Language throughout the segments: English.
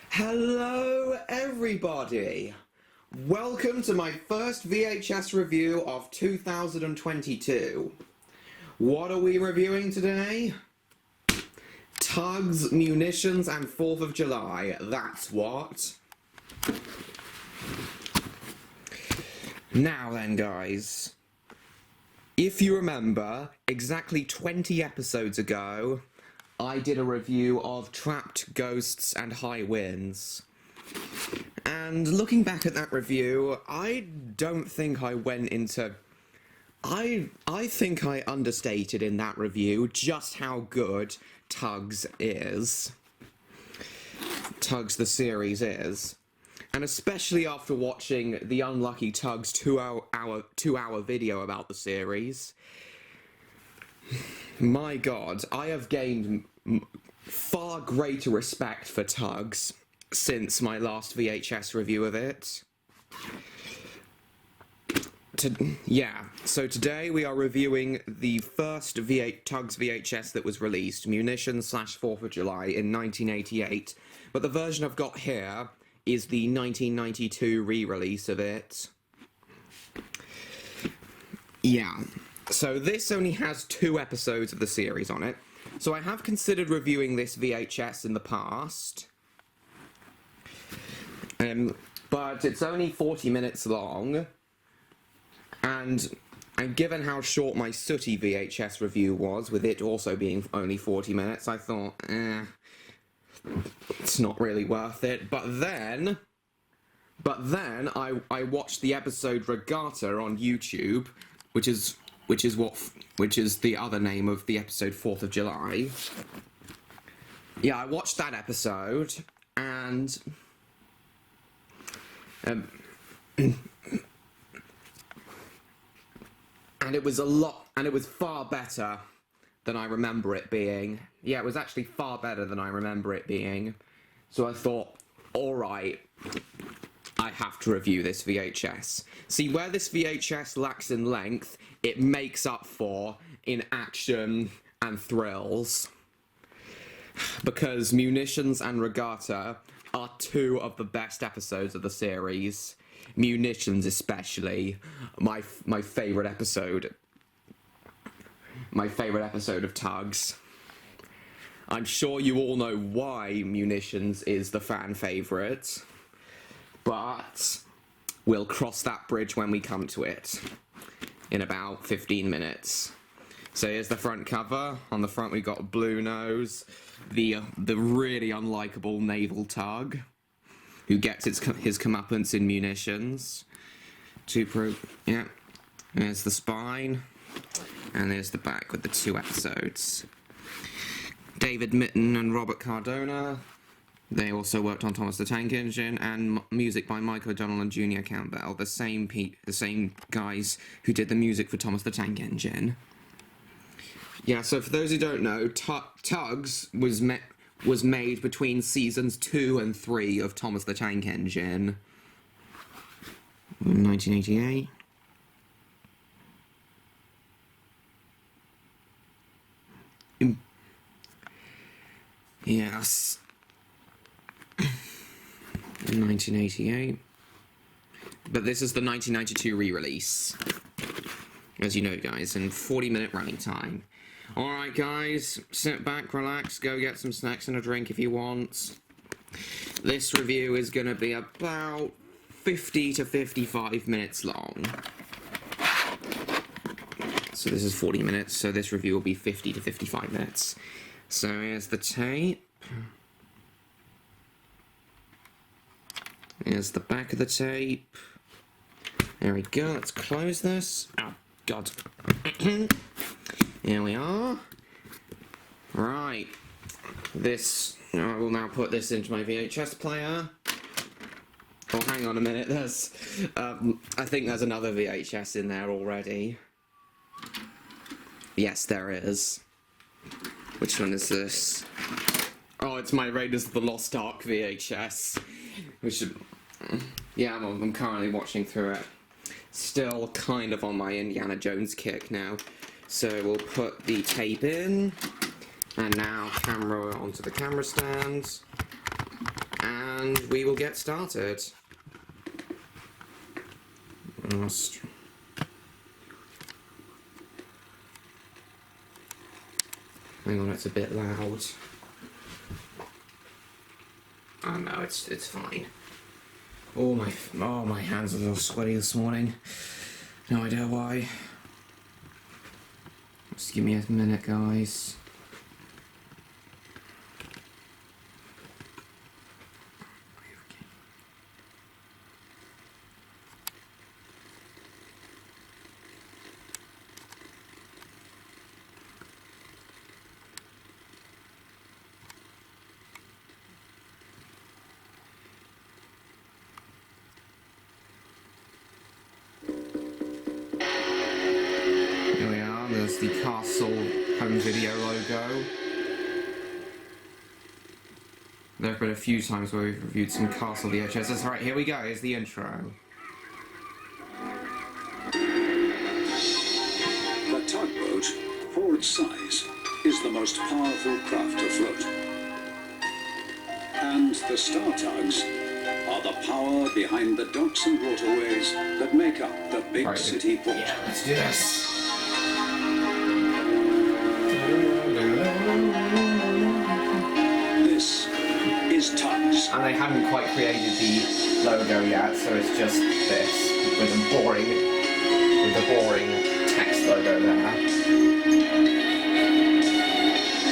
Hello everybody! Welcome to my first VHS review of 2022. What are we reviewing today? Tugs, Munitions and 4th of July, that's what. Now then guys, if you remember, exactly 20 episodes ago, I did a review of Trapped, Ghosts and High Winds. And looking back at that review, I don't think I went into... I think I understated in that review just how good Tugs is. Tugs the series is. And especially after watching the unlucky Tugs two-hour video about the series. My god, I have gained far greater respect for Tugs since my last VHS review of it. So today we are reviewing the first Tugs VHS that was released, Munitions / 4th of July in 1988. But the version I've got here is the 1992 re-release of it. Yeah. So this only has 2 episodes of the series on it. So I have considered reviewing this VHS in the past. But it's only 40 minutes long. And given how short my Sooty VHS review was, with it also being only 40 minutes, I thought, it's not really worth it. But then I watched the episode Regatta on YouTube, which is the other name of the episode 4th of July. Yeah, I watched that episode, and it was far better than I remember it being. Yeah, it was actually far better than I remember it being. So I thought, alright, I have to review this VHS. See, where this VHS lacks in length, it makes up for in action and thrills. Because Munitions and Regatta are 2 of the best episodes of the series. Munitions especially, my favourite episode. My favourite episode of Tugs. I'm sure you all know why Munitions is the fan favourite. But we'll cross that bridge when we come to it in about 15 minutes. So here's the front cover. On the front we got Blue Nose, the really unlikable naval tug who gets his comeuppance in Munitions. Yeah. There's the spine, and there's the back with the 2 episodes. David Mitten and Robert Cardona. They also worked on Thomas the Tank Engine, and music by Mike O'Donnell and Junior Campbell, the same guys who did the music for Thomas the Tank Engine. Yeah, so for those who don't know, Tugs was made between seasons 2 and 3 of Thomas the Tank Engine in 1988. Yes. In 1988. But this is the 1992 re-release. As you know, guys, in 40-minute running time. Alright, guys, sit back, relax, go get some snacks and a drink if you want. This review is going to be about 50 to 55 minutes long. So this is 40 minutes, so this review will be 50 to 55 minutes. So here's the tape. Here's the back of the tape. There we go, let's close this. Oh, God. Here we are. Right. I will now put this into my VHS player. Oh, hang on a minute, I think there's another VHS in there already. Yes, there is. Which one is this? Oh, it's my Raiders of the Lost Ark VHS. Yeah, I'm currently watching through it. Still kind of on my Indiana Jones kick now. So we'll put the tape in, and now camera onto the camera stand, and and we will get started. Hang on, it's a bit loud. Oh no, it's fine. Oh my hands are a little sweaty this morning. No idea why. Just give me a minute, guys. There's the Castle home video logo. There have been a few times where we've reviewed some Castle VHS. That's right, here we go, here's the intro. The tugboat, for its size, is the most powerful craft afloat. And the Star Tugs are the power behind the docks and waterways that make up the big city port. Yeah, let's do this. This is Tugs. And they haven't quite created the logo yet, so it's just this with the boring text logo there.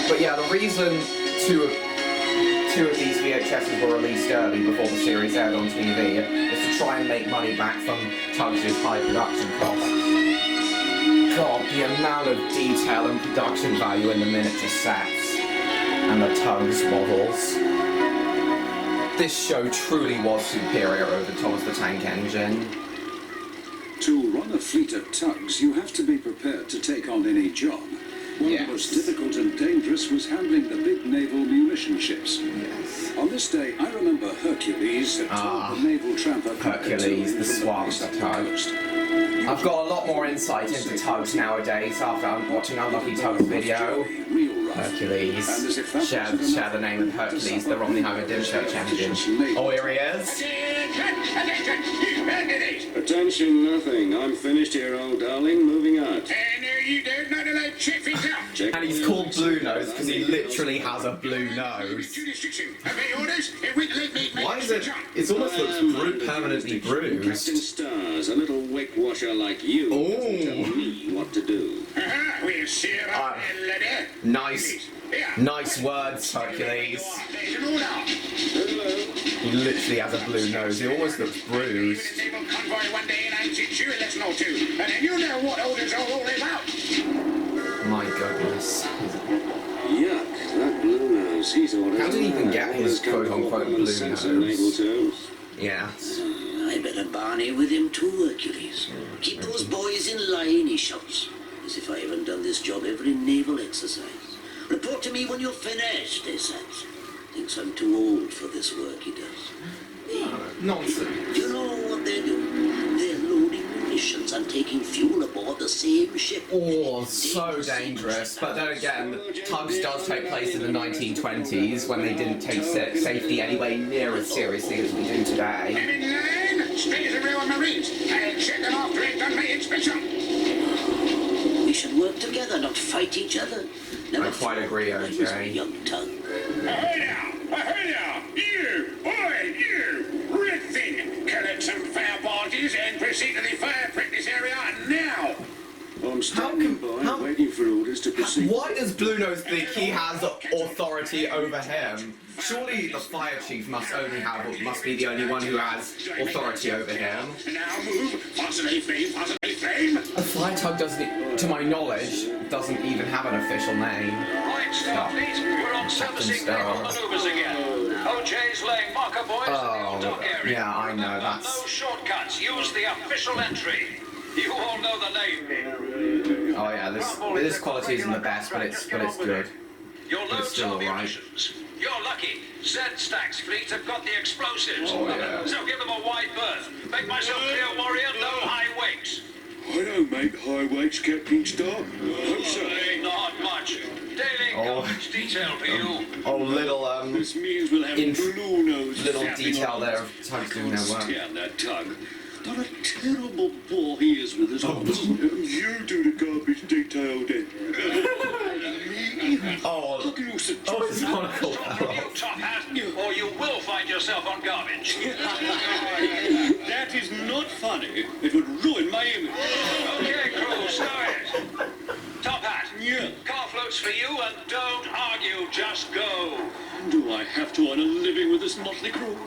But yeah, the reason two of these VHSs were released early before the series aired on TV is to try and make money back from Tugs' high production costs. God, the amount of detail and production value in the miniature sets and the Tugs models. This show truly was superior over Thomas the Tank Engine. To run a fleet of Tugs, you have to be prepared to take on any job. One of the most difficult and dangerous was handling the big naval munition ships. Yes. On this day, I remember Hercules had told the naval tramper... Hercules, the swan tug. I've got a lot more insight into Tugs nowadays after watching Unlucky Tugs video. Hercules. Share the name of Hercules, the Romney Homer Dim Search Engine. Oh, here he is. Attention, nothing. I'm finished here, old darling. Moving out. And he's called Blue Nose because he literally has a blue nose. Why is it? It almost looks permanently bruised. Captain Stars, a little wick washer like you. Doesn't tell me what to do. Nice words, Hercules. He literally has a blue nose. He almost looks bruised. My goodness. Yuck, that blue nose. He's ordered. How did he even get his quote-unquote blue nose? Yeah. I better barney with him too, Hercules. Keep those boys in line, he shouts, as if I haven't done this job every naval exercise. Report to me when you're finished, he says. Thinks I'm too old for this work, he does. Hey, Nonsense. you know what they're doing? They're loading munitions and taking fuel aboard the same ship. Oh, so dangerous. But then again, Tugs does take place in the 1920s when they didn't take safety anywhere near as seriously as we do today. I'm in line. Stay as a row of Marines. I'll check them after I've done my inspection. We should work together, not fight each other. Never I quite agree, I was a OJ. young Tug. Ahoy now! Ahoy now! You! Boy, you! Red thing! Collect some fire barges and proceed to the fire practice area now! I'm standing by, waiting for orders to proceed. Why does Blue Nose think he has authority over him? Surely the fire chief must be the only one who has authority over him. Now move! Fasten a flame! Fasten a flame! A fire tug doesn't, to my knowledge, doesn't even have an official name. Right, Starfleet, we're on servicing naval maneuvers again. OJ's laying marker buoys in the old dock area. Yeah, I know, that's... No shortcuts, use the official entry. You all know the name. Oh yeah, this quality isn't the best, but it's good. Your loads still are all right. munitions. You're lucky. Z-Stack's fleet have got the explosives. Oh, yeah. So give them a wide berth. Make myself clear, warrior, no high wakes. I don't make high wakes, Captain Star. Hope so. Not much. Daily garbage detail for you. Oh, little This means we'll have blue nose little zapping detail on there us. of Tugs doing their work. Stand that Tug. What a terrible bore he is with his You do the garbage detail then. Me? Oh, How can you suggest it's wonderful. Stop from you, top hat, or you will find yourself on garbage. That is not funny. It would ruin my image. Okay, crew, stow it. Top hat, Yeah. car floats for you, and don't argue, just go. Do I have to earn a living with this motley crew?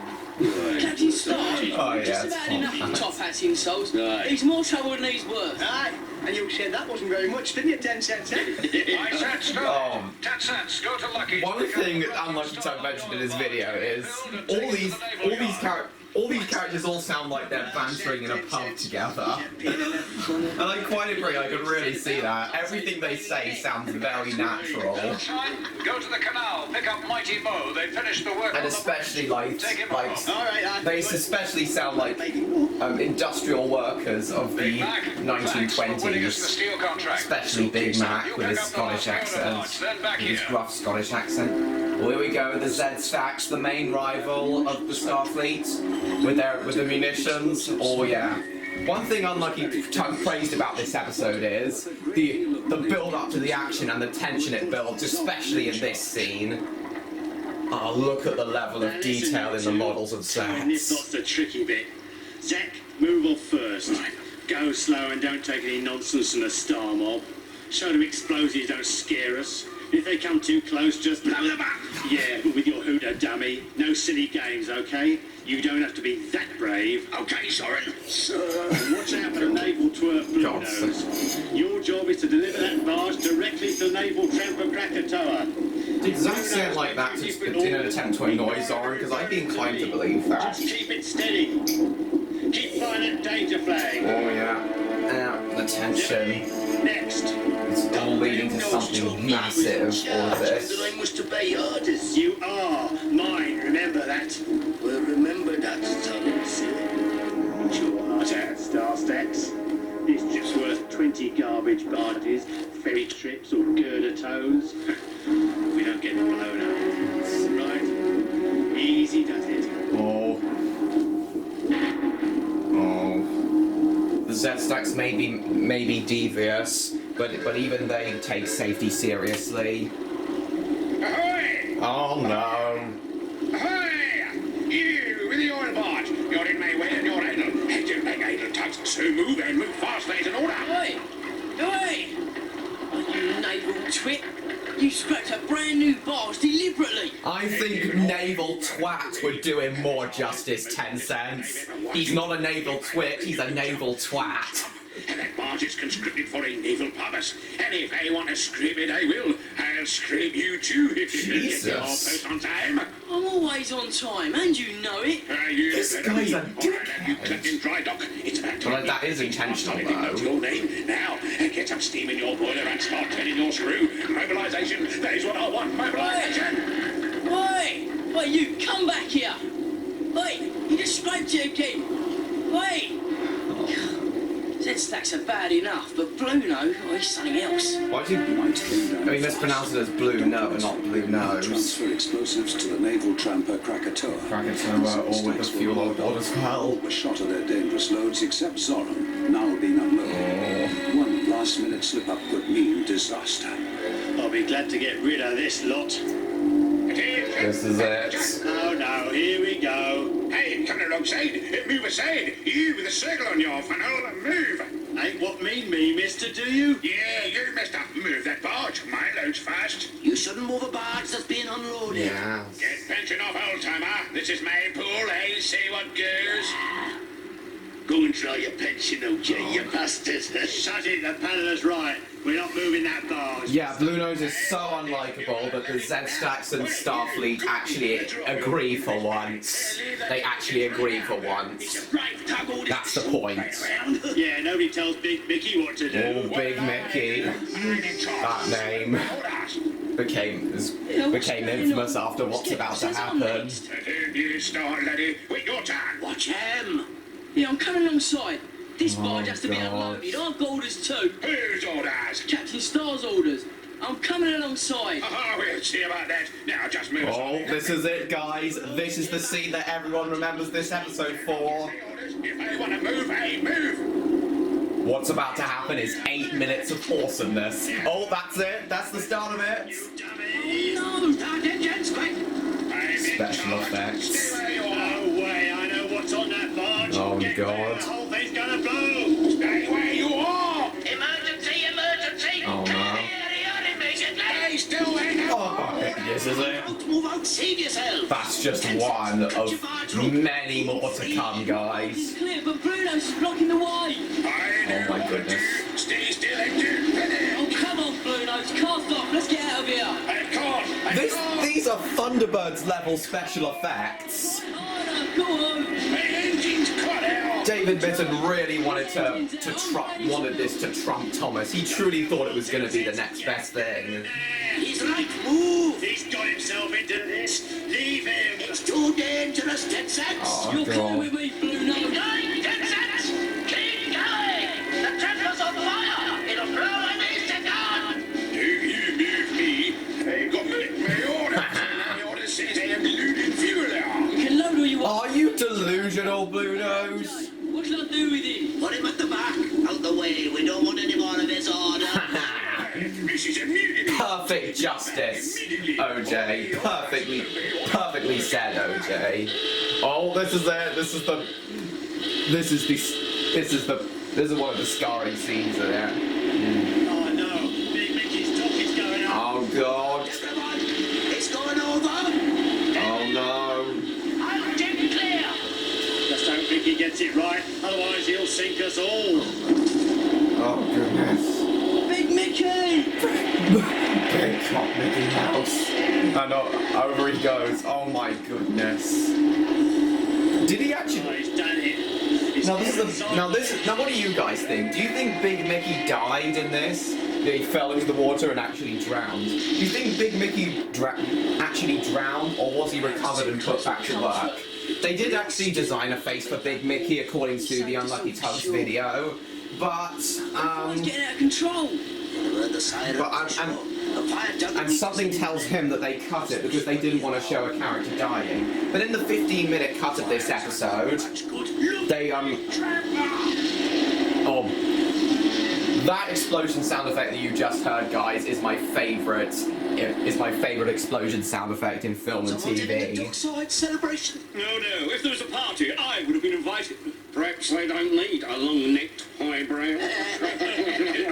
Captain Star, Oh, yeah, just it's about fun. enough Top Hat's insults. Aye. He's more trouble than he's worth. Aye, and you said that wasn't very much, didn't you, 10 cents, eh? I said stow Oh. it. 10 cents, go to Lucky. One thing Unlucky Tug mentioned in his video is all these characters all sound like they're bantering in a pub together. And I quite agree, I could really see that. Everything they say sounds very natural. Time, go to the canal, pick up Mighty Mo. They finished the work And on the especially like All right, aye. they especially sound like industrial workers of the Big Mac. Thanks for winning us the 1920s. steel contract. Especially Big Mac with his Scottish accent, with his gruff Scottish accent. Well, here we go, the Z-Stacks, the main rival of the Starfleet, with the munitions. Oh yeah. One thing Unlucky Tug praised about this episode is the build up to the action and the tension it builds, especially in this scene. Oh, look at the level of detail in the models of And this sets. lot's the tricky bit. Zach, move off first. Go slow and don't take any nonsense from the star mob. Show them explosives don't scare us. If they come too close, just blow them up. Yeah, but with your hooter dummy. No silly games, okay? You don't have to be that brave. Okay, Soren. And watch out for the naval twerp blue Johnson. nose. Your job is to deliver that barge directly to the naval tramper Krakatoa. Did Zach sound like that in an attempt to annoy Zoran? Because I'd be inclined to believe that. Just keep it steady. Keep flying that danger flag. Oh yeah. The tension. Next. It's all leading to something massive, all of That this. I must obey orders. You are mine, remember that? Well, remember that, Tom, silly. Sure, Star Stacks. This trip's worth 20 garbage barges, ferry trips or girder tows. We don't get blown up. Right? Easy does it. Oh. The Z-Stacks may be devious, but even they take safety seriously. Ahoy! Oh no. Ahoy! You with the oil barge. You're in my way and you're idle. Head your leg idle, Tugs. So move and move fast, late in order. Oi! Oi! Oh, you naval twit! You scrapped a brand new barge deliberately! I think naval twat would do him more justice, 10 cents. He's not a naval twit, he's a naval twat. And that barge is conscripted for a naval purpose. And if I want to scrape it, I will. I'll scrape you too if you don't get your Jesus. post on time. I'm always on time, and you know it! You This better guy's be, a or I'll have you clipped in dry dock. It's about time. Well, that is intentional, though. Your name. Now, get some steam in your boiler and start turning your screw. Mobilisation. That is what I want. Mobilisation. Oi! Oi, you, come back here! Oi, you just scraped it again! Oi! Z-Stacks are bad enough, but Bluno, oh, he's something else. Why do you... I mean, let's pronounce it as blue no and not blue nose. Transfer explosives to the naval tramper Krakatoa. Krakatoa, or with the fuel on board as well. Were shot of their dangerous loads except Zoran, now being unloaded. One last-minute slip-up could mean disaster. I'll be glad to get rid of this lot. This is it. Oh no, here we go. Hey, come alongside. Move aside. You with a circle on your funnel. Move. Ain't what me, mister, do you? Yeah, you mister. Move that barge. My load's fast. You shouldn't move a barge that's being unloaded. Yeah. Get pension off, old timer. This is my pool. I'll see what goes. Go and try your pension, OJ, you bastard. Shut it, the paddler's right. We're not moving that barge. Yeah, Blue Nose is so unlikable that the Z-Stacks and Starfleet actually agree for once. They actually agree for once. That's the point. Yeah, nobody tells Big Mickey what to do. Oh, Big Mickey. That name became infamous after what's about to happen. You start, laddie. Wait your turn. Watch him. Yeah, I'm coming alongside. This barge has to be God. unloaded. I've got orders too. Whose orders? Captain Star's orders. I'm coming alongside. Oh, we'll see about that. Now, just move. Oh, this is it, guys. This is the scene that everyone remembers this episode for. If they want to move, hey, move. What's about to happen is 8 minutes of awesomeness. Oh, that's it. That's the start of it. No, start engines, quick. Special effects. Stay where you are. No way, I know what's on that barge. Oh, Get God. ready, the whole thing's gonna blow. Stay where you are. Emergency, emergency! Oh, no. Stay still there now. Oh, this is it. Move out, save yourself! That's just one of many more to come, guys. Clear, but Bruno's blocking the way. I know Oh, my what to goodness. do. Stay still and do finish. Oh, come on, Bruno's cast off. Let's get out of here. Of course. These are Thunderbirds level special effects. Oh, no, go on. My engine's cut out. David Mitton really wanted wanted this to trump Thomas. He truly thought it was going to be the next best thing. He's right, move! He's got himself into this. Leave him. It's too dangerous, Tensets! Oh, You're coming God. with me, Bruno. Keep going, Tensets! Keep going! The Templar's on fire! It'll blow when they set on! Do you move me? They got my order. My order says I am looting fuel there. You can load all you want. Are you delusional, Blue Nose? What can I do with him? Put him at the back! Out the way! We don't want any more of his order! This is immediately. Perfect justice, OJ. Perfectly said, OJ. Oh, this is it. This is one of the scarring scenes there. Oh no, Big Mickey's talk is going on. Oh, God. Everyone! It's going over! Oh, no. I'm getting clear! Just hope Mickey gets it right, otherwise he'll sink us all. Oh, goodness. Big Mickey! Big Top Mickey Mouse. And over he goes. Oh, my goodness. Did he actually... Oh, he's done it. He's Now what do you guys think? Do you think Big Mickey died in this? That he fell into the water and actually drowned? Do you think Big Mickey actually drowned, or was he recovered and put back to work? They did actually design a face for Big Mickey according to the Unlucky Tugs video, but It's getting out of control. and something tells him that they cut it because they didn't want to show a character dying. But in the 15-minute cut of this episode, they that explosion sound effect that you just heard, guys, is my favourite. Is my favourite explosion sound effect in film and TV. Celebration. No, if there was a party, I would have been invited. Perhaps they don't need a long-necked highbrow.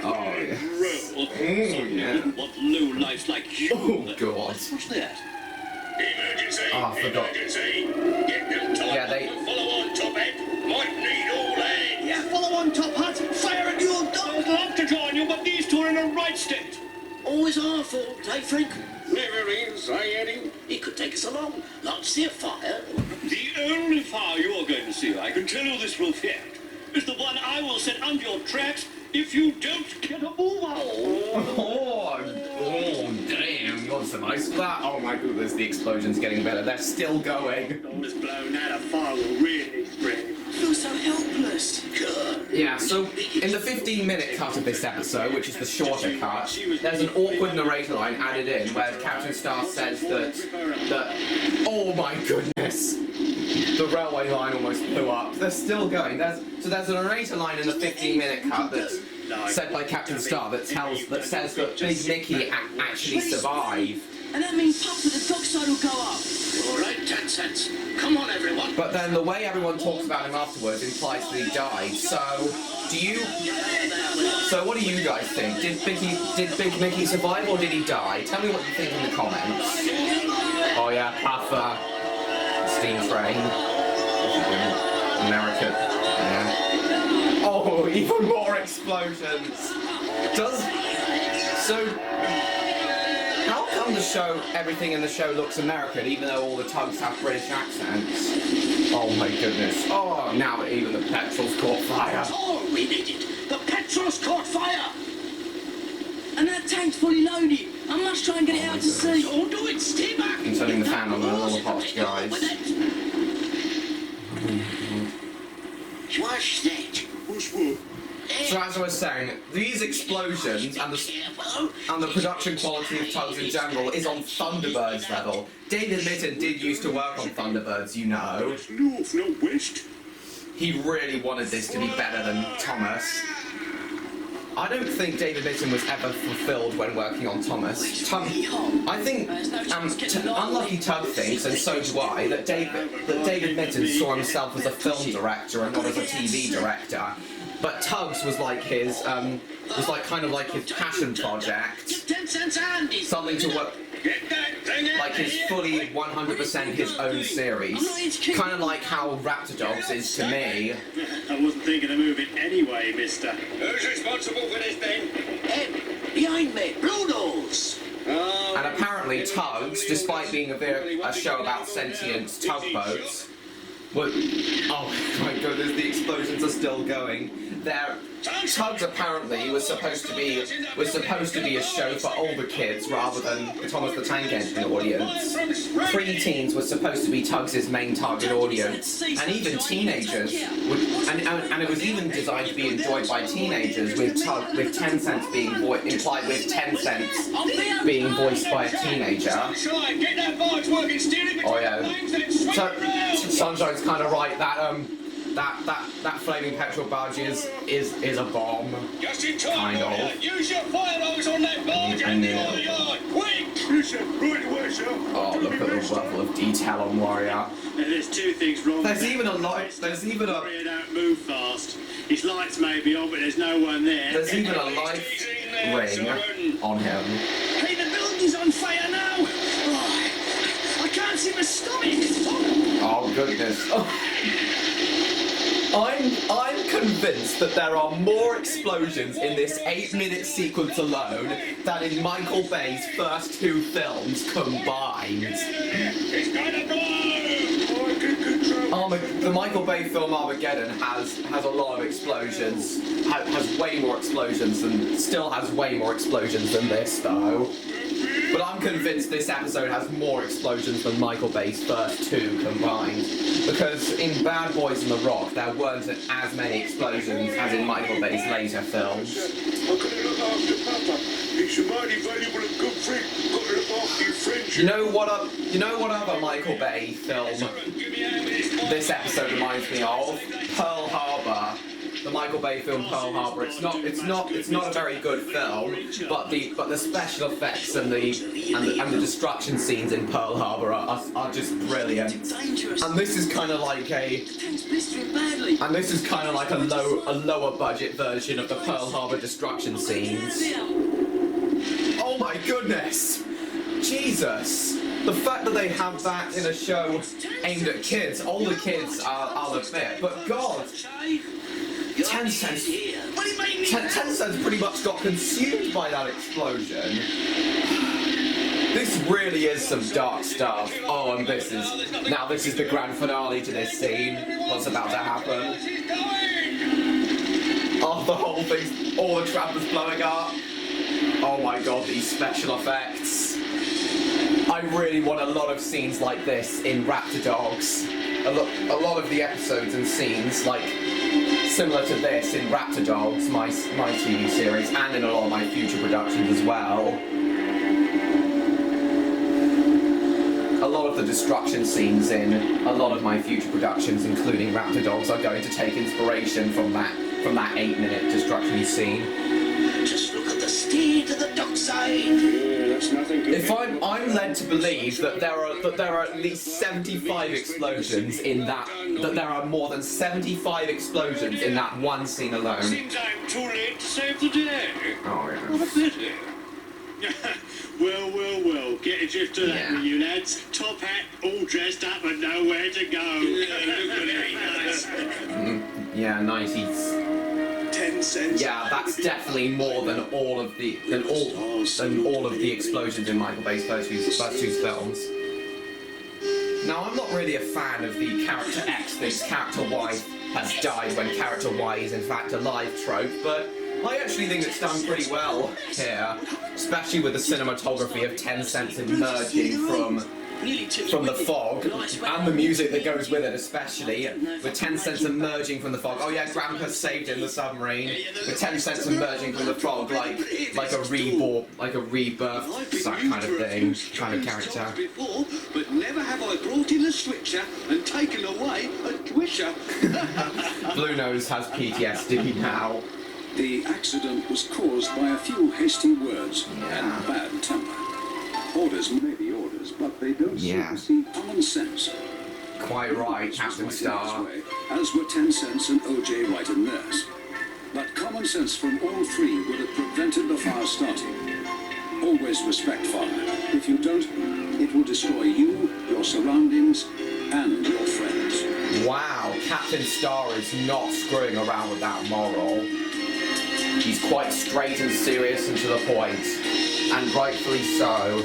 Oh, yes. Roll. Yeah. What low lives like you. Oh, God. What's that? Emergency. Oh, I forgot. Emergency. Get them tight. Yeah, they- Follow on, top head. Might need all hands. Yeah, follow on, Top Hat. Fire at your dog. I'd love to join you, but these two are in a right state. Always our fault, eh, Frank? Never is, Eddie. He could take us along. Launch the fire. The only fire you're going to see, I can tell you this for a fact, is the one I will set under your tracks if you don't get a move on. Oh, damn. You want some ice for that? Oh, my goodness, the explosion's getting better. They're still going. All is blown out, a fire will really spread. I feel so helpless. Yeah, so in the 15-minute cut of this episode, which is the shorter cut, there's an awkward narrator line added in where Captain Star says that oh my goodness, the railway line almost blew up. They're still going. There's a narrator line in the 15-minute cut that's said by Captain Star that says that Big Mickey actually survived. And that means pumps at the dockside will go up. All right, 10 cents. Come on, everyone. But then the way everyone talks about him afterwards implies that he died. So what do you guys think? Did Big Mickey survive or did he die? Tell me what you think in the comments. Oh yeah, Puffer, steam train, American. Yeah. Oh, even more explosions. How come everything in the show looks American, even though all the tugs have British accents? Oh my goodness. Oh, now even the petrol's caught fire. Oh, we did it. The petrol's caught fire. And that tank's fully loaded. I must try and get it out to sea. Don't do it. Stay back. I'm turning the fan on a little hot, guys. What's that? What's what? So as I was saying, these explosions and the production quality of Tugs in general is on Thunderbirds level. David Mitten did used to work on Thunderbirds, you know. North, not west. He really wanted this to be better than Thomas. I don't think David Mitten was ever fulfilled when working on Thomas. I think Unlucky Tug thinks, and so do I, that David Mitten saw himself as a film director and not as a TV director. But Tugs was like his, kind of like his passion project. Something to work, like his fully 100% his own series. Kind of like how Raptor Dogs is to me. I wasn't thinking of moving anyway, mister. Who's responsible for this then? Behind me, Blue Nose. And apparently Tugs, despite being a show about sentient tugboats, oh my goodness, the explosions are still going. Tugs apparently was supposed to be a show for older kids rather than the Thomas the Tank Engine audience. Pre-teens was supposed to be Tugs' main target audience, and even teenagers. And it was even designed to be enjoyed by teenagers, with 10 cents being implied with 10 cents being voiced by a teenager. Oh yeah. Sunshine's kind of right. That flaming petrol barge is a bomb, kind of. Use your firearms on that barge and the oil yard, quick! Oh, look at the level of detail on Warrior. And there's two things wrong. There's even a Warrior don't move fast. His lights may be on, but there's no one there. There's even a life ring on him. Hey, the building's on fire now! Oh, I can't see my stomach! Oh goodness. I'm convinced that there are more explosions in this 8-minute sequence alone than in Michael Bay's first 2 films combined. It's gonna blow! The Michael Bay film Armageddon has a lot of explosions. Has way more explosions and still has way more explosions than this though. But I'm convinced this episode has more explosions than Michael Bay's first 2 combined. Because in Bad Boys and The Rock, there weren't as many explosions as in Michael Bay's later films. You know what other Michael Bay film this episode reminds me of? Pearl Harbor. The Michael Bay film Pearl Harbor. It's not a very good film, but the special effects and the destruction scenes in Pearl Harbor are just brilliant. And this is kind of like a lower budget version of the Pearl Harbor destruction scenes. Oh my goodness! Jesus! The fact that they have that in a show aimed at kids, older kids, I'll admit, but God! 10 cents pretty much got consumed by that explosion. This really is some dark stuff. Oh, and this is the grand finale to this scene. What's about to happen? Oh, the whole thing, all the trappers blowing up. Oh my God, these special effects. I really want a lot of scenes like this in Raptor Dogs. A lot of the episodes and scenes similar to this in Raptor Dogs, my TV series, and in a lot of my future productions as well. A lot of the destruction scenes in a lot of my future productions, including Raptor Dogs, are going to take inspiration from that 8-minute destruction scene. Just look at the state of the dockside. Yeah, that's nothing to If I'm led to believe that there are at least 75 explosions in that there are more than 75 explosions in that one scene alone. Seems I'm too late to save the day. Oh What a yeah. pity. Well, get a drift of that, Yeah. will you lads? Top hat, all dressed up and nowhere to go. Yeah, 90s. 10 cents. Yeah, that's definitely more than all of the explosions in Michael Bay's first two films. Now, I'm not really a fan of the character X thinks character Y has died when character Y is in fact alive trope, but I actually think it's done pretty well here, especially with the cinematography of 10 Cents emerging from Nearly took from you the with fog, you. Nice weather. and the music that goes with it especially, with 10 cents emerging from the fog. Oh yeah, Grandpa saved in the submarine, with 10 cents emerging from the fog, like a rebirth, that kind of thing, kind of character. Before, but never have I brought in a switcher and taken away a twisher. Blue Nose has PTSD now. The accident was caused by a few hasty words and bad temper. Orders may be orders, but they don't supersede common sense. Quite right, Captain Star. As were 10 cents and OJ right in theirs. But common sense from all three would have prevented the fire starting. Always respect fire. If you don't, it will destroy you, your surroundings, and your friends. Wow, Captain Star is not screwing around with that moral. He's quite straight and serious and to the point, and rightfully so.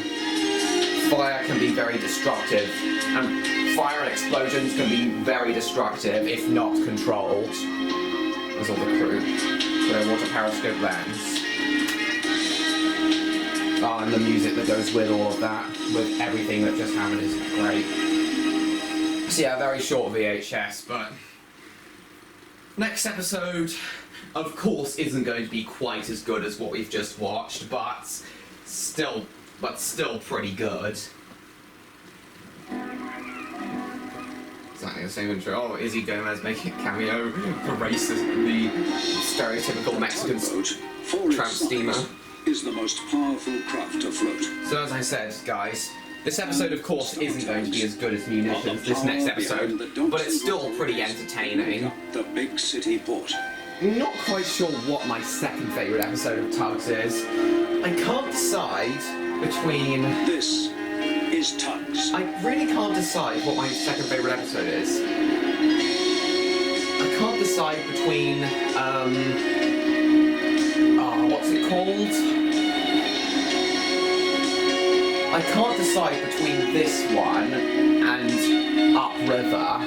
Fire can be very destructive, and fire and explosions can be very destructive if not controlled. There's all the crew. So water periscope lens. Oh, and the music that goes with all of that, with everything that just happened, is great. So yeah, very short VHS, but next episode, of course, isn't going to be quite as good as what we've just watched, but still pretty good. Exactly the same intro. Oh, Izzy Gomez making a cameo for racist, the stereotypical Mexican tramp steamer. Is the most powerful craft afloat. So as I said, guys, this episode, of course, isn't going to be as good as Munitions, this next episode, but it's still pretty entertaining. The big city port. Not quite sure what my second favourite episode of Tugs is. I can't decide between... This is Tugs. I really can't decide what my second favourite episode is. I can't decide between, what's it called? I can't decide between this one and Upriver.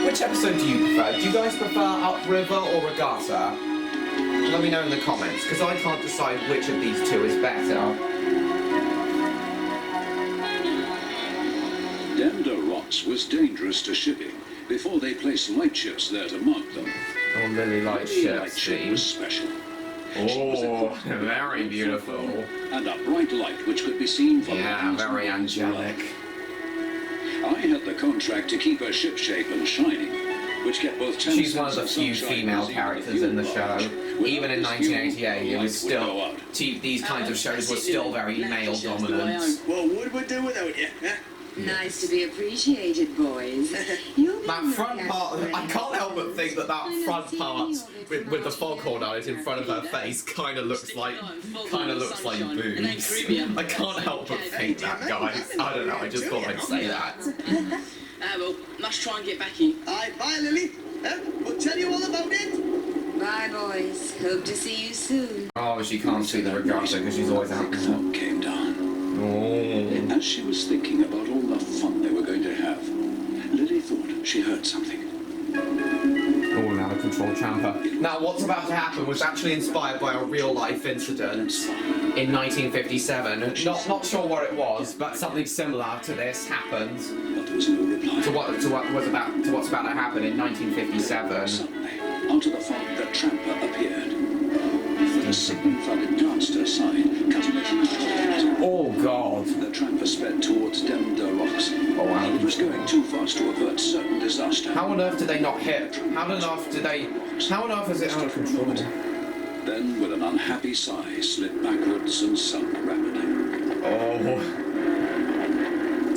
Which episode do you prefer? Do you guys prefer Upriver or Regatta? Let me know in the comments, because I can't decide which of these two is better. Demda Rocks was dangerous to shipping before they placed lightships there to mark them. Oh, Lily Lightship was special. Oh, very beautiful. And a bright light which could be seen from very angelic. I had the contract to keep her shipshape and shining, which kept both. She's one of the few female characters in the show. Even in 1988, it was still these kinds of shows were still very male dominant. What would we do without you? Huh? Nice to be appreciated, boys. That front part, I can't help but think that front part with the foghorn eyes in front of her face kind of looks like boobs. I can't help but think that, guys. I don't know. I just thought I'd say that. Well, must try and get back in. Aye, bye, Lily. We'll tell you all about it. Bye, boys. Hope to see you soon. Oh, she can't see the Regatta because she's always out. The clock came down. Oh. As she was thinking about all the fun they were going to have, Lily thought she heard something. Oh, an out-of-control tramper. Now, what's about to happen was actually inspired by a real-life incident in 1957. Not sure what it was, but something similar to this happened. But there was no reply. To what's about to happen in 1957. Suddenly, out of the fog, the tramper appeared. The sudden flooded glanced her side, cutting a huge hole. Oh, God. The tramper sped towards Demda Rocks. Oh, wow. It was going too fast to avert certain disaster. How on earth did they not hit? How on earth is it out of control? Then, with an unhappy sigh, slid backwards and sunk rapidly. Oh.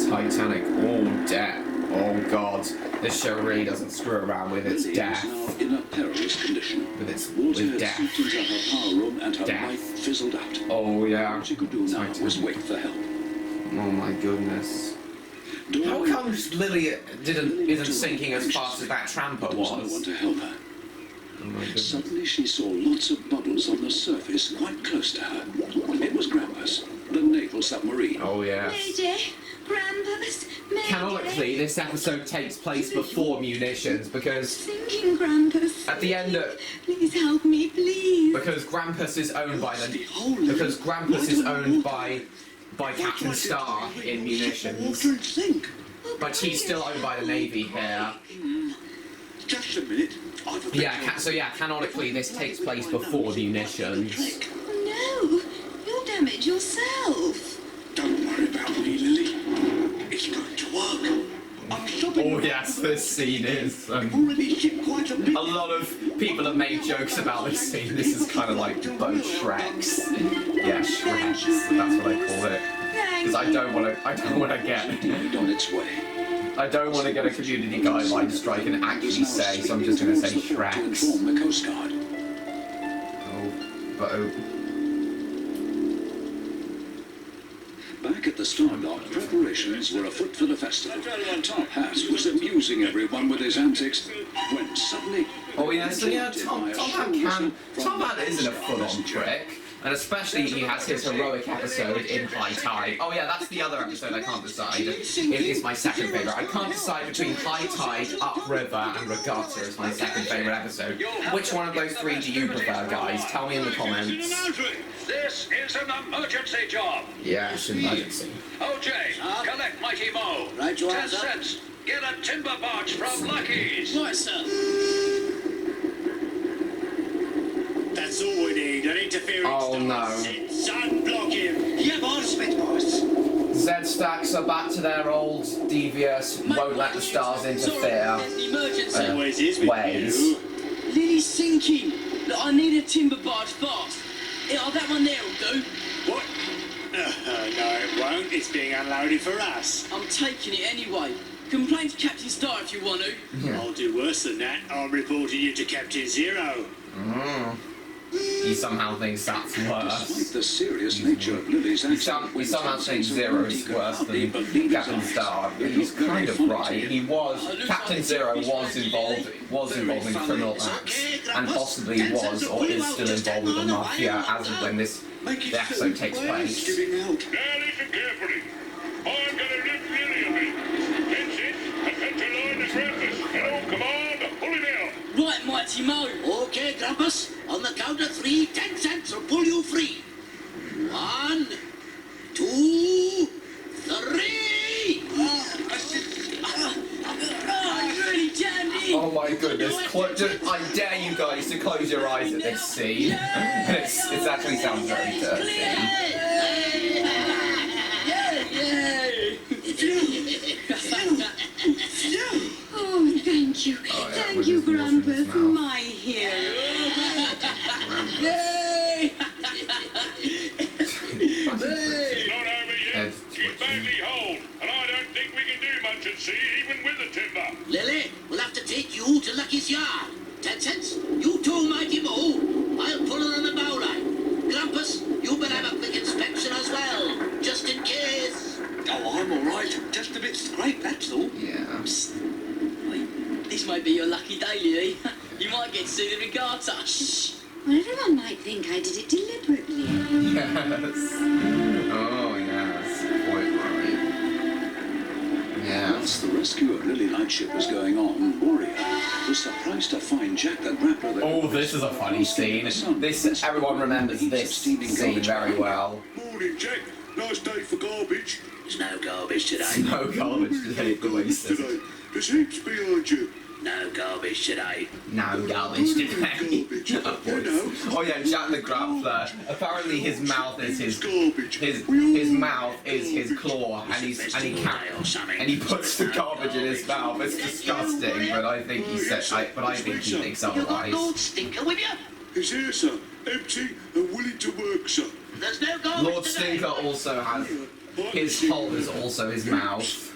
Titanic. Oh, death. Oh, God. This show really doesn't screw around with its death. Lily was now in a perilous condition. With death. Slipped into her power room and her light fizzled out. Oh, yeah. All she could do now was wait for help. Oh, my goodness. How come Lily isn't sinking as fast as that tramper was? No one to help her. Oh, my goodness. Suddenly she saw lots of bubbles on the surface quite close to her. It was Grampus, the naval submarine. Oh, yes. Mayday! Grampus! Mayday! Canonically, this episode takes place before Munitions because Sinking, Grampus. at the end of... Please help me, please. Because Grampus is owned by by Captain Star in Munitions. But he's still owned by the Navy here. Just a minute. Yeah, so yeah, canonically this takes place before Munitions. No, you'll damage yourself. Don't worry about me, Lily. It's going to work. I'm stopping. Oh yes, this scene is... already shipped quite a bit. a lot of people have made jokes about this scene. This is kind of like both Shreks. Yeah, Shreks, that's what I call it. Because I don't want to get... on its way. I don't want to get a community guideline strike and actually say, so I'm just going to say To Shreks. inform the Coast Guard. Back at the Star Dock, preparations were afoot for the festival. Top Hat was amusing everyone with his antics when suddenly... Oh yeah, so yeah, Tom Hat isn't a full-on prick. And especially he has his heroic episode in High Tide. Oh yeah, that's the other episode I can't decide. It is my second favourite. I can't decide between High Tide, Upriver and Regatta as my second favourite episode. Which one of those three do you prefer, guys? Tell me in the comments. This is an emergency job. Yeah, it's an emergency. OJ, collect Mighty Mo. Right, you are, 10 sir. cents. Get a timber barge from Lucky's. Right, sir. That's all we need. An interference. Oh, no. Son, block him. Yeah, boss, boss. Z-Stacks are back to their old devious, won't let the stars interfere There's an emergency. Always is with ways. you. Lily's sinking. Look, I need a timber barge fast. Yeah, that one there will do. What? No, it won't. It's being unloaded for us. I'm taking it anyway. Complain to Captain Star if you want to. I'll do worse than that. I'm reporting you to Captain Zero. He somehow thinks that's worse. Despite the serious nature of Lily's We accident, somehow think Zero is worse than Captain Star, but he's kind of right. He was Captain Zero was involved in criminal acts, and possibly was or is still involved with the mafia as of when the episode takes place. Now listen carefully. I'm going to lift Lily a bit. That's it. I've got to line the grampus. Hello, command. Pull him out. Right, Mighty Mo. Okay, Grampus. On the count of 3, 10 cents will pull you free. 1, 2, 3. I really jammed in. Oh my goodness, I dare you guys to close your eyes at this scene. It actually sounds very dirty. Oh, thank you. Oh, yeah, Thank with you, his water in his Grandpa, mouth. my hero. Yay! Not over yet. She's badly holed, and I don't think we can do much at sea, even with the timber. Lily, we'll have to take you to Lucky's yard. 10 cents. You too, Mighty Mo. I'll pull her on the bow line. Grampus, you better have a quick inspection as well, just in case. Oh, I'm all right. Just a bit scraped, that's all. Yeah. Wait, this might be your lucky day, Lily. You might get to see the Regatta. Shh. Well, everyone might think I did it deliberately. Yes. Oh yes, quite right. Yes. Whilst the rescue of Lily Lightship was going on, Warrior was surprised to find Jack the Grappler... Oh, this is a funny scene. Everyone remembers this scene very well. Morning, Jack. Nice day for garbage. There's no garbage today. No garbage today, the way he says it. Today. There's heaps behind you. No garbage today. No garbage today. Garbage. You know. Oh yeah, Jack the Grappler. Apparently his mouth is his Garbage. his mouth is his claw, and he puts the garbage in his mouth. It's disgusting, but I think he thinks You got otherwise. Lord Stinker with you? He's here, sir. Empty and willing to work, sir. There's no garbage Lord today. Stinker also has his hole is also his mouth.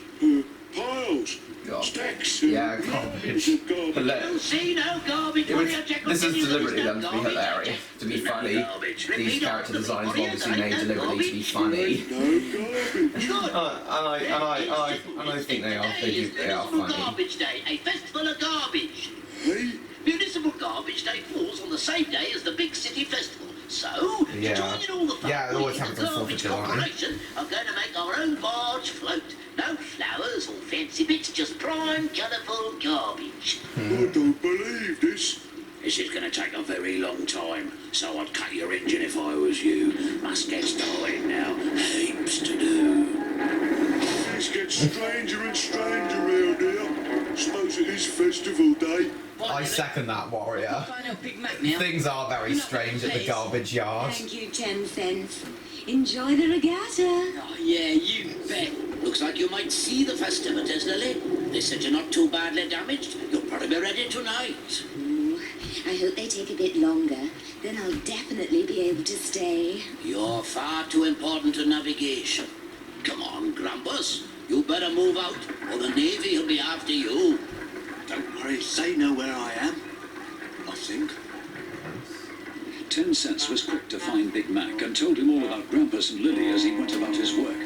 Piles. God. Stacks. Yeah, garbage. Don't Hilarious. see no garbage. It was, Warrior. Jack will this tell is you there's deliberately no done to be garbage. hilarious, to be No funny. garbage. These Repeat character after me, designs are Warrior. obviously There made ain't no deliberately to be garbage. funny. No garbage. And I think they are. They are Municipal funny. Garbage Day, a festival of garbage. Hey? Municipal Garbage Day falls on the same day as the big city festival. So, Yeah. to join in all the fun, Yeah, it always we in happens the on 4th of Garbage July. Corporation are going to make our own barge float. No flowers or fancy bits, just prime, colourful garbage. I don't believe this. This is going to take a very long time, so I'd cut your engine if I was you. Must get started now. Heaps to do. Things get stranger and stranger around here. Suppose it is festival day. I second that, Warrior. Find out Big Mac now. Things are very strange at the garbage yard. Thank you, 10 cents. Enjoy the regatta. Oh, yeah, you bet. Looks like you might see the festivities, Lily. They said you're not too badly damaged. You'll probably be ready tonight. Ooh, I hope they take a bit longer. Then I'll definitely be able to stay. You're far too important to navigation. Come on, Grampus. You better move out, or the Navy will be after you. Don't worry, they know where I am. I think. 10 Cents was quick to find Big Mac and told him all about Grampus and Lily as he went about his work.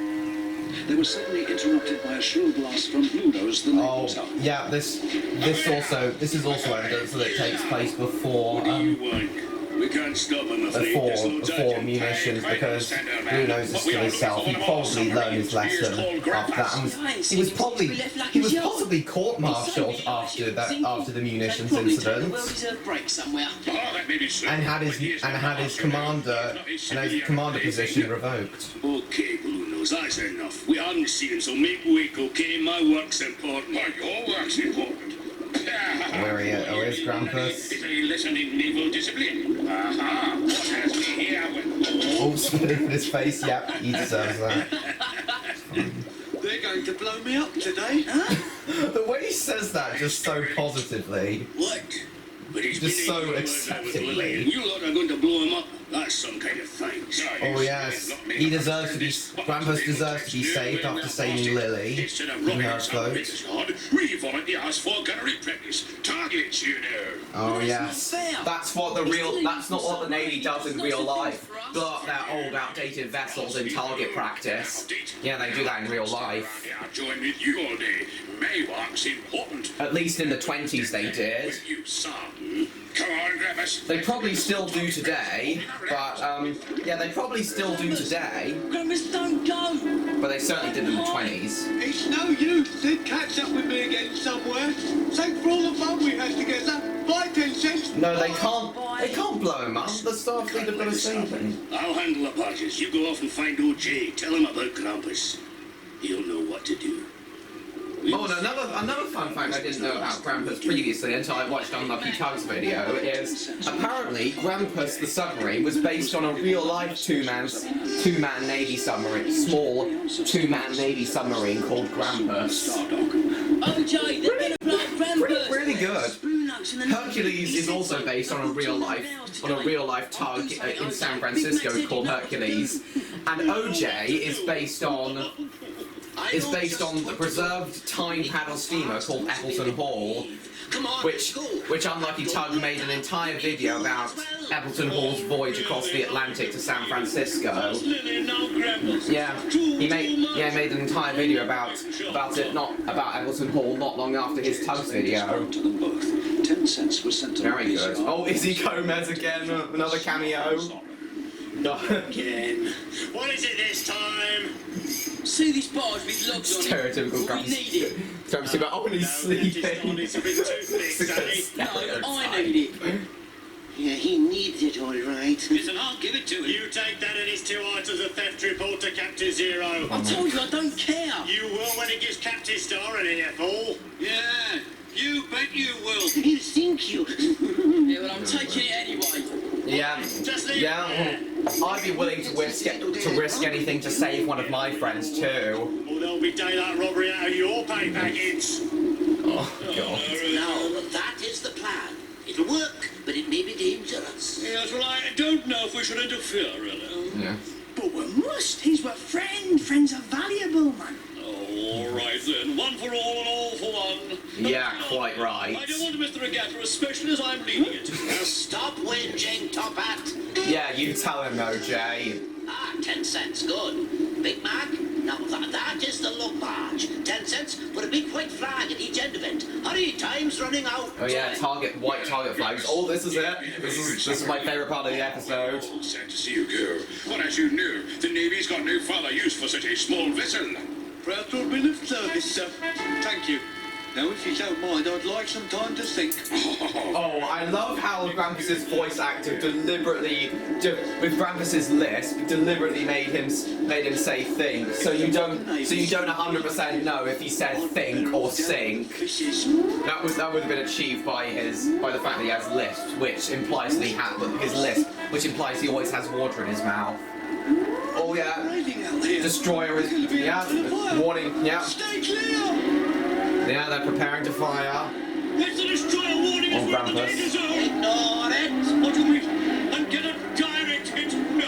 They were suddenly interrupted by a shrill blast from Blue Nose, the naval tower. Yeah, this is also evidence that it takes place before We can't stop enough. before Munitions, because Blue Nose is still himself. He probably learned his lesson after that. And he was possibly court-martialed after the Munitions incident, Well-deserved break somewhere. and had his commander position revoked. Okay, Blue Nose, that's enough. We haven't seen, so make wake, okay? My work's important. Your work's important. Where is Grampus? Is he listening naval discipline? What has me here with... Oh, spitting in his face. Yep, he deserves that. They're going to blow me up today. The way he says that, just so positively. What? But he's Just been so ignorant acceptingly. and you lot are going to blow him up. That's some kind of thanks. Oh yes, he deserves to be. Grampus deserves to be saved after saving Lily Instead of in running her us float. we volunteers for gunnery practice. Targets, you know. Oh yes, that's what the real. That's not what the Navy does in real life. Blow up their old, outdated vessels in target practice. Yeah, they do that in real life. I'll join with you all day. My work's important. At least in the 20s they did. You son. Come on, Grampus. They probably still do today, but yeah, they probably still do today. Grampus, don't go. But they certainly did in the 20s. It's no use. They'd catch up with me again somewhere. Thanks for all the fun we had together. Bye, 10 cents. No, they can't. They can't blow him up. The Starfleet have got to save him. I'll handle the parties. You go off and find OJ. Tell him about Grampus. He'll know what to do. Oh, and another fun fact I didn't know about Grampus previously until I watched Unlucky Tugs video is apparently Grampus the submarine was based on a real-life two-man Navy submarine, small two-man Navy submarine called Grampus. OJ, they're going to play Grampus. Really good. Hercules is also based on a real-life tug in San Francisco called Hercules, and OJ is based on the preserved time paddle steamer called Appleton Hall, which Unlucky Tug made an entire video about Appleton Hall's voyage across the Atlantic to San Francisco. Yeah, he made an entire video about Appleton Hall not long after his Tugs video. 10 Cents was sent to Very good. Oh, Izzy Gomez again, another cameo. Again. What is it this time? See this barge with logs on it? Stereotypical We need it. Grampus about, oh, and he's sleeping. It's a bit too big, No, I need it. Yeah, he needs it all right. Listen, I'll give it to him. You take that and his 2 items of theft report to Captain Zero. I told you I don't care. You will when it gives Captain Star an earful. Yeah, you bet you will. You think you... Yeah, well, I'm taking it anyway. Yeah, Just leave yeah. I'd be willing to risk anything to save one of my friends too. Or there'll be daylight robbery out of your pay packets. Oh God. No, that is the plan. It'll work, but it may be dangerous. Yes, well, I don't know if we should interfere, really. Yeah. But we must. He's our friend. Friends are valuable, man. All right, then. One for all and all for one. Yeah, quite right. I don't want to miss the regatta, especially as I'm leading it. Now stop whinging, Top Hat. Yeah, you tell him, OJ. 10 cents, good. Big Mac, now that is the look barge. 10 cents, put a big white flag at each end of it. Hurry, time's running out. Oh yeah, white target flags. Oh, this is it. This is my favourite part of the episode. Sad to see you go. But as you know, the Navy's got no further use for such a small vessel. Proud to have been of service, sir. Thank you. Now, if you don't mind, I'd like some time to think. Oh, I love how Grampus's voice actor deliberately, with Grampus's lisp, deliberately made him say think, so you don't 100% know if he said think or sink. That would have been achieved by the fact that he has lisp, which implies that he which implies he always has water in his mouth. Oh yeah, destroyer is warning. Yeah. Stay clear! Yeah, they're preparing to fire. That's the destroyer warning us On from the danger Grampus. zone. Ignore it. What do we? I'm gonna direct it. No,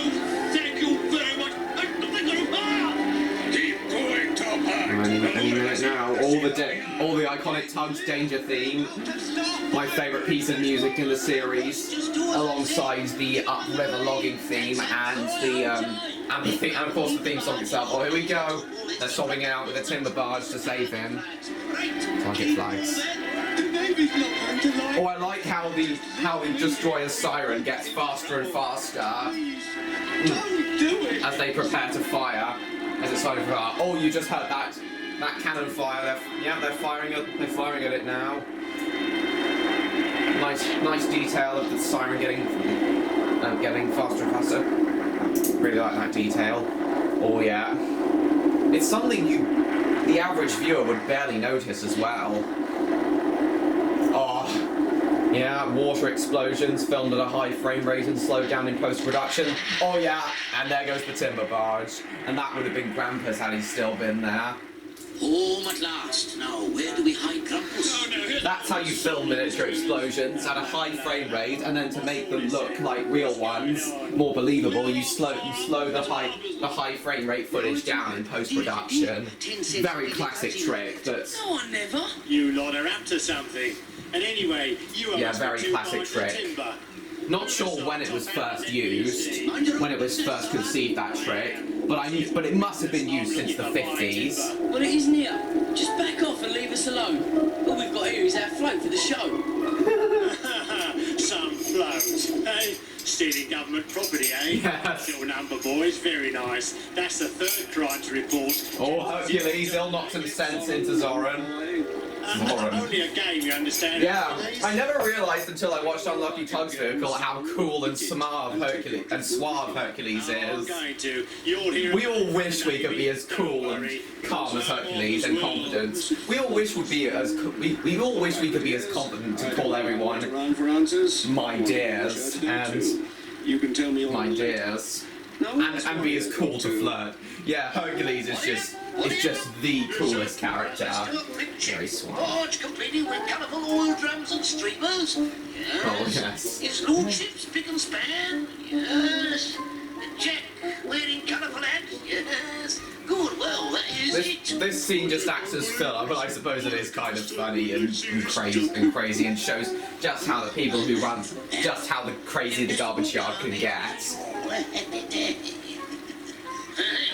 thank you very much. I'm not gonna fire. Keep going, Topper. Any minute now. All the iconic Tugs Danger theme. My favourite piece of music in the series, alongside the upriver logging theme and of course the theme song itself. Oh, here we go. They're swapping out with a timber barge to save him. Target flags. The Navy's not going to lie. Oh, I like how the destroyer's siren gets faster and faster Don't do it! as they prepare to fire. As it's starting to fire. Oh, you just heard that cannon fire. They're firing at it now. Nice detail of the siren getting faster and faster. Really like that detail. Oh yeah. It's something the average viewer would barely notice as well. Oh, yeah, water explosions filmed at a high frame rate and slowed down in post-production. Oh yeah, and there goes the timber barge. And that would have been Grampus had he still been there. Home at last. Now, where do we hide Grampus? That's how you film miniature explosions at a high frame rate, and then to make them look like real ones, more believable, you slow the high frame rate footage down in post-production. Very classic trick. That's No, I never. You lot are up to something. And anyway, you are very classic trick. timber. Not sure when it was first used, when it was first conceived, that trick, but it must have been used since the 50s. Well, it isn't here. Just back off and leave us alone. All we've got here is our float for the show. Some float, eh? Stealing government property, eh? Yes. Little number, boys. Very nice. That's the third crime to report. Oh, Hercules, he'll knock some sense into Zoran. Only a game, you understand? Yeah, I never realised until I watched Unlucky Tugs Vehicle how cool and suave Hercules I'm is. going to. You'll hear. We all wish we could be as cool and calm as Hercules and confident. We all wish we could be as confident to call everyone Around for answers? my dears and You can tell me all my about it. dears and be as cool to flirt. Yeah, Hercules is just the coolest character. Very suave. Barge completed with colourful oil drums and streamers. Yes. Oh yes. His lordship's pick and span. Yes. Jack wearing colourful hats. Yes. Good. Well, that is it. This scene just acts as filler, but I suppose it is kind of funny and crazy and shows just how the people who run, just how crazy the garbage yard can get.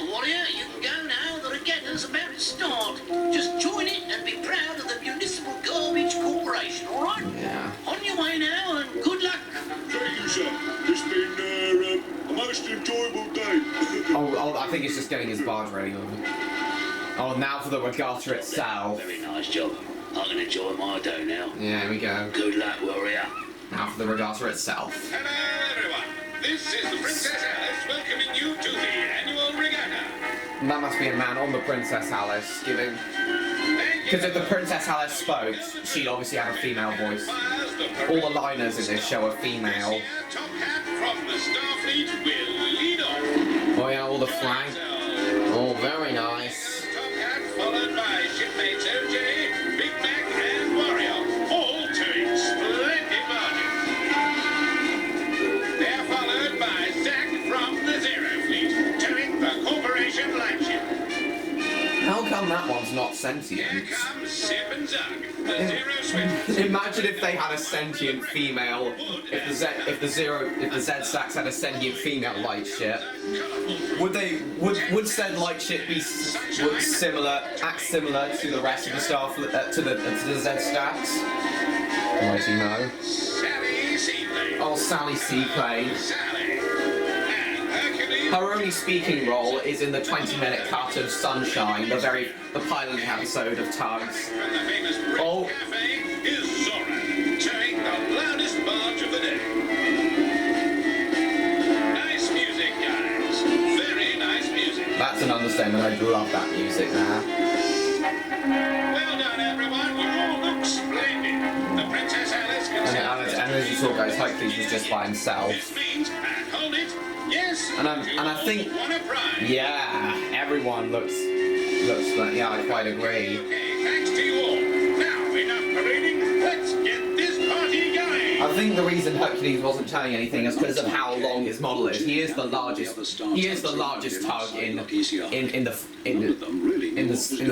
Warrior, you can go now. The regatta's about to start. Just join it and be proud of the Municipal Garbage Corporation, all right? Yeah. On your way now, and good luck. Thank you, sir. It's been a most enjoyable day. Oh, I think it's just getting his barge ready. Oh, now for the regatta itself. Very nice job. I can enjoy my day now. Yeah, here we go. Good luck, Warrior. Now for the regatta itself. Hello, everyone. This is the Princess Alice welcoming you to the annual regatta. That must be a man on the Princess Alice giving. Because if the Princess Alice spoke, she'd obviously have a female voice. All the liners in this show are female. Top Hat from the Starfleet will lead off. Oh yeah, all the flag. Oh, very nice. Top Hat followed by shipmates OJ, Big Mac, and Warrior, all towing splendid barges. They're followed by Zack from the Zero Fleet, towing the Corporation lightship. How come that one's not Here sentient? comes Sip and Zug, the Zero Swift. Imagine if they had a sentient female. If the Z-Stacks had a sentient female light ship. Would said light ship be act similar to the rest of the Starfleet to the Z-Stacks? Mighty no. Sally Seaplane. Oh, Sally Seaplane. Sally. And Hercules. her only speaking role is in the 20-minute cut of Sunshine, the pilot episode of Tugs. And the famous Brick Oh. Cafe is Zora, towing the loudest barge of the day. Nice music, guys. Very nice music. That's an understatement. I love that music there. Well done, everyone. You all look splendid. The Princess Alice can And as you saw, guys, Hercules was just by himself. This means, and hold it, yes, And I think, won a prize. yeah, everyone looks like, yeah, I quite agree. Okay, thanks to you all. Now, enough parading. Let's get this party going. I think the reason Hercules wasn't telling anything is because of how long his model is. He is the largest. He is the largest tug in the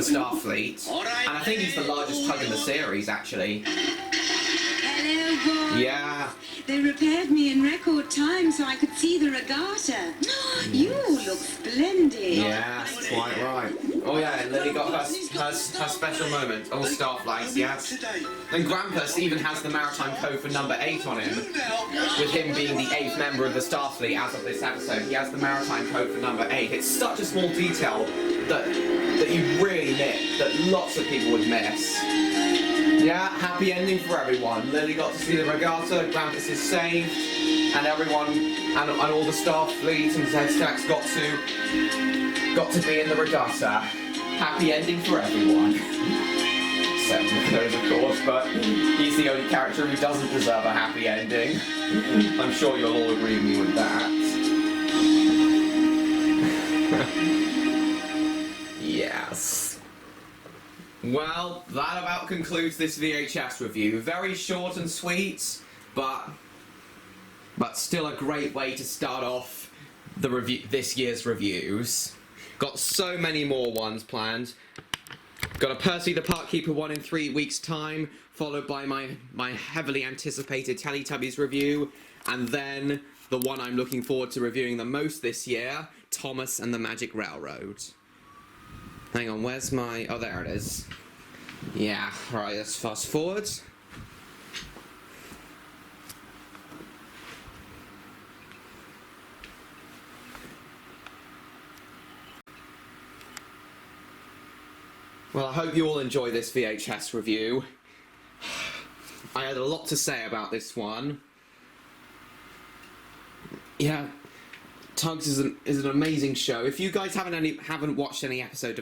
Starfleet, and I think he's the largest tug in the series, actually. Hello, boys. Yeah. They repaired me in record time so I could see the regatta. You look splendid. Yeah, that's quite right. Oh yeah, and Lily got her special moment. All Starflights, yeah. And Grampus even has the maritime code for number 8 on him. With him being the 8th member of the Starfleet as of this episode, he has the maritime code for number 8. It's such a small detail that you really miss, that lots of people would miss. Yeah, happy ending for everyone. Lily got to see the regatta, Grampus is saved, and everyone, and all the Starfleet and Z-Stacks got to be in the regatta. Happy ending for everyone. Except for those, of course, but he's the only character who doesn't deserve a happy ending. I'm sure you'll all agree with me with that. Yes. Well, that about concludes this VHS review. Very short and sweet, but still a great way to start off this year's reviews. Got so many more ones planned. Got a Percy the Parkkeeper one in 3 weeks' time, followed by my heavily anticipated Teletubbies review, and then the one I'm looking forward to reviewing the most this year, Thomas and the Magic Railroad. Hang on, where's my... oh, there it is. Yeah, right, let's fast forward. Well, I hope you all enjoy this VHS review. I had a lot to say about this one. Yeah, Tugs is an amazing show. If you guys haven't watched any episodes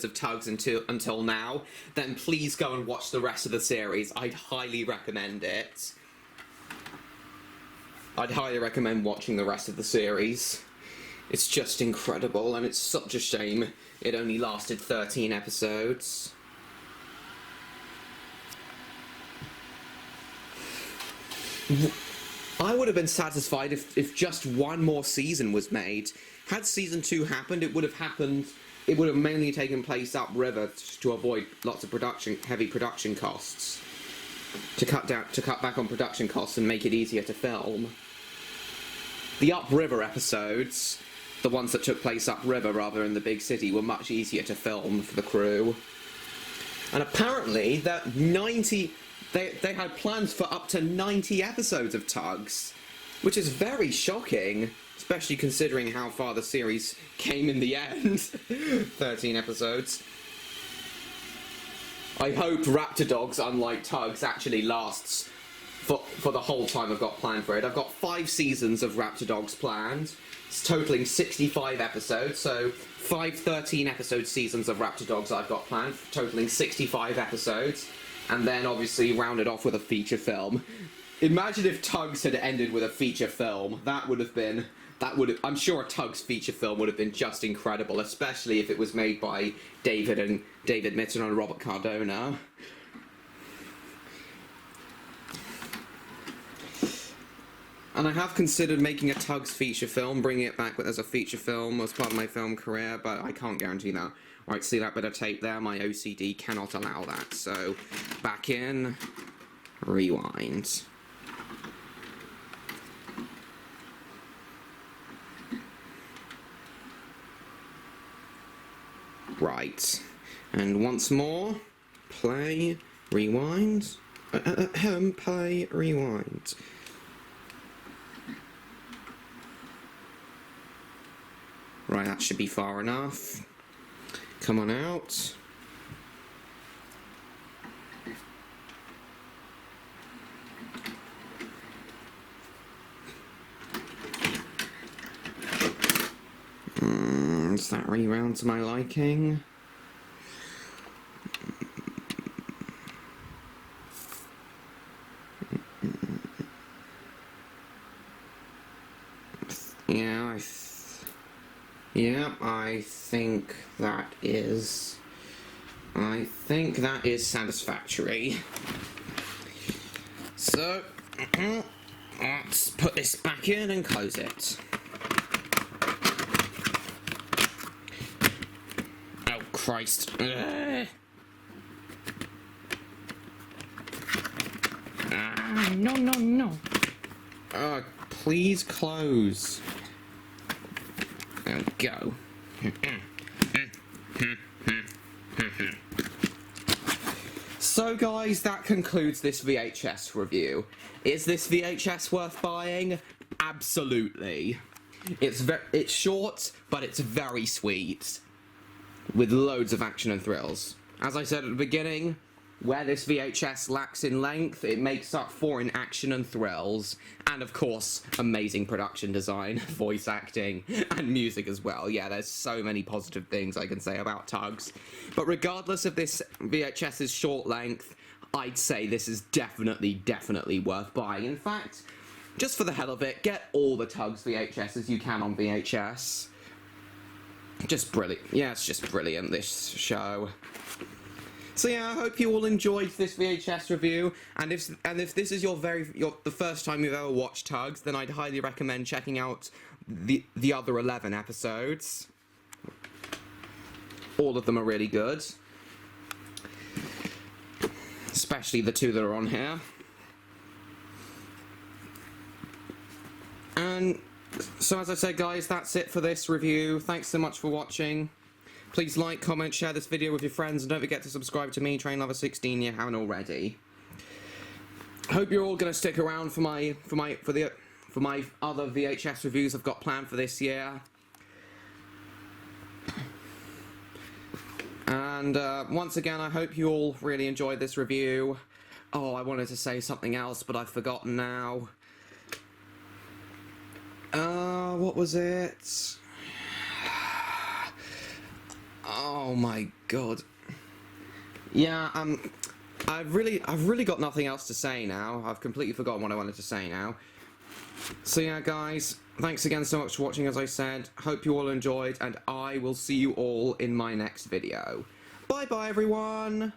of Tugs until now, then please go and watch the rest of the series. I'd highly recommend it. I'd highly recommend watching the rest of the series. It's just incredible, and it's such a shame it only lasted 13 episodes. I would have been satisfied if just one more season was made. Had season 2 happened, it would have mainly taken place upriver to avoid lots of heavy production costs. To cut back on production costs and make it easier to film. The upriver episodes, the ones that took place upriver rather than the big city, were much easier to film for the crew. And apparently they had plans for up to 90 episodes of Tugs, which is very shocking, especially considering how far the series came in the end. 13 episodes. I hope Raptor Dogs, unlike Tugs, actually lasts for the whole time I've got planned for it. I've got 5 seasons of Raptor Dogs planned. It's totaling 65 episodes, so 5 13-episode seasons of Raptor Dogs I've got planned, totaling 65 episodes, and then obviously rounded off with a feature film. Imagine if Tugs had ended with a feature film. I'm sure a Tugs feature film would have been just incredible, especially if it was made by David Mitton and Robert Cardona. And I have considered making a Tugs feature film, bringing it back as a feature film as part of my film career, but I can't guarantee that. Right, see that bit of tape there? My OCD cannot allow that. So, back in, rewind. Right, and once more, play, rewind, play, rewind. Right, that should be far enough. Come on out. Is that really round to my liking? Yeah, I think that is... satisfactory. So, let's put this back in and close it. Oh, Christ. No. Please close. Go. So guys, that concludes this VHS review. Is this VHS worth buying? Absolutely. It's short, but it's very sweet, with loads of action and thrills. As I said at the beginning, where this VHS lacks in length, it makes up for in action and thrills, and of course, amazing production design, voice acting, and music as well. Yeah, there's so many positive things I can say about Tugs. But regardless of this VHS's short length, I'd say this is definitely worth buying. In fact, just for the hell of it, get all the Tugs VHSs you can on VHS. Just brilliant. Yeah, it's just brilliant, this show. So yeah, I hope you all enjoyed this VHS review, and if this is the first time you've ever watched Tugs, then I'd highly recommend checking out the other 11 episodes. All of them are really good, especially the 2 that are on here. And so as I said, guys, that's it for this review. Thanks so much for watching. Please like, comment, share this video with your friends, and don't forget to subscribe to me, Trainlover16, if you haven't already. Hope you're all going to stick around for my other VHS reviews I've got planned for this year. And once again, I hope you all really enjoyed this review. Oh, I wanted to say something else, but I've forgotten now. What was it? Oh my god. Yeah, I've really got nothing else to say now. I've completely forgotten what I wanted to say now. So yeah, guys, thanks again so much for watching, as I said. Hope you all enjoyed, and I will see you all in my next video. Bye bye, everyone!